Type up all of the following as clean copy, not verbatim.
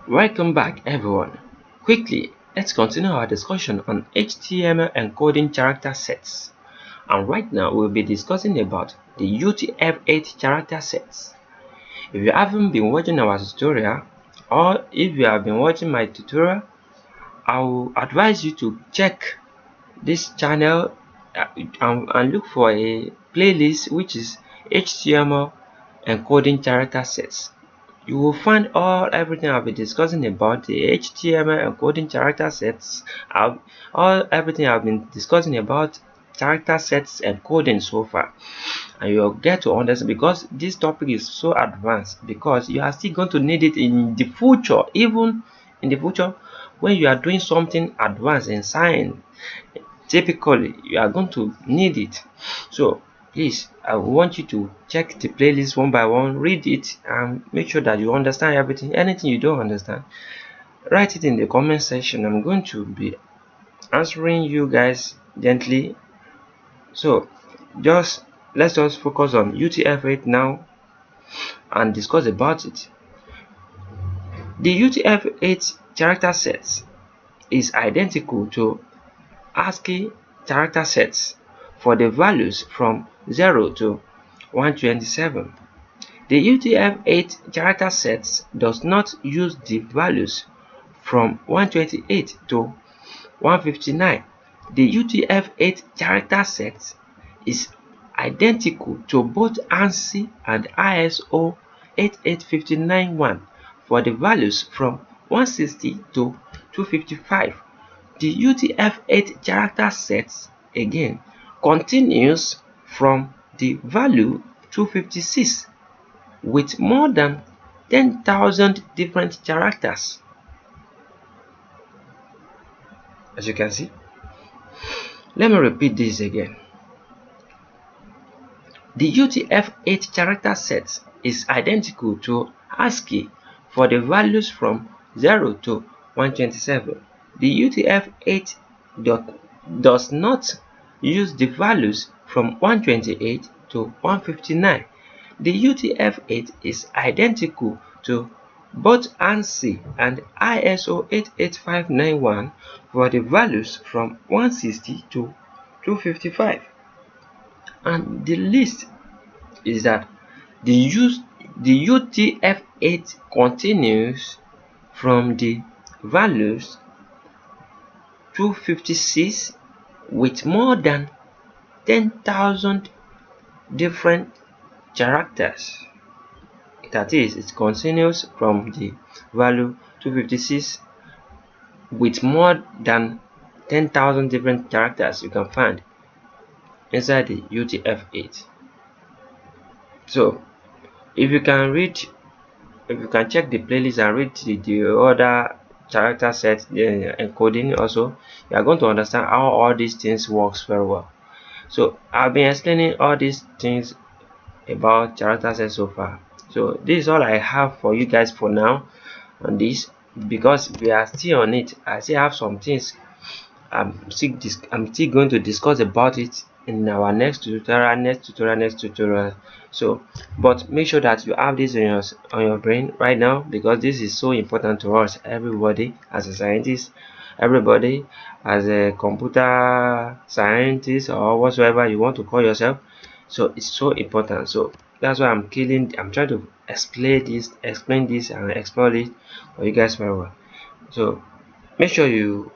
Welcome back everyone. Quickly, let's continue our discussion on HTML encoding character sets. And right now we'll be discussing about the UTF-8 character sets. If you haven't been watching our tutorial, or if you have been watching my tutorial, I will advise you to check this channel and look for a playlist which is HTML encoding character sets. You will find everything I'll be discussing about the HTML encoding character sets, everything I've been discussing about character sets encoding so far, and you'll get to understand, because this topic is so advanced, because you are still going to need it in the future. Even in the future, when you are doing something advanced in science, typically you are going to need it. So please, I want you to check the playlist one by one, read it, and make sure that you understand everything. Anything you don't understand, write it in the comment section. I'm going to be answering you guys gently. So let's just focus on UTF-8 now and discuss about it. The UTF-8 character sets is identical to ASCII character sets for the values from 0 to 127. The UTF-8 character sets does not use the values from 128 to 159. The UTF-8 character set is identical to both ANSI and ISO 88591 for the values from 160 to 255. The UTF-8 character set again continues from the value 256 with more than 10,000 different characters. As you can see, let me repeat this again. The UTF-8 character set is identical to ASCII for the values from 0 to 127. The UTF-8 does not use the values from 128 to 159. The UTF-8 is identical to both ANSI and ISO 88591 for the values from 160 to 255. And the list is that the UTF-8 continues from the values 256 with more than 10,000 different characters. That is, it continues from the value 256 with more than 10,000 different characters you can find inside the UTF-8. So if you can check the playlist and read the other character set encoding also, you are going to understand how all these things works very well. So I've been explaining all these things about character set so far. So this is all I have for you guys for now on this, because we are still on it. I still have some things I'm still going to discuss about it in our next tutorial. So but make sure that you have this on your brain right now, because this is so important to us, everybody as a scientist, everybody as a computer scientist, or whatsoever you want to call yourself. So it's so important. So that's why I'm trying to explain this and explore it for you guys very well. So make sure you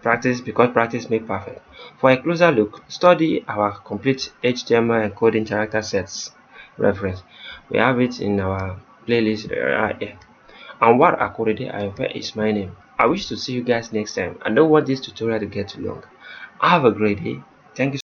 practice, because practice makes perfect. For a closer look, study our complete HTML encoding character sets reference. We have it in our playlist right here. Anwar Akorede Ayofe is my name. I wish to see you guys next time. I don't want this tutorial to get too long. Have a great day. Thank you.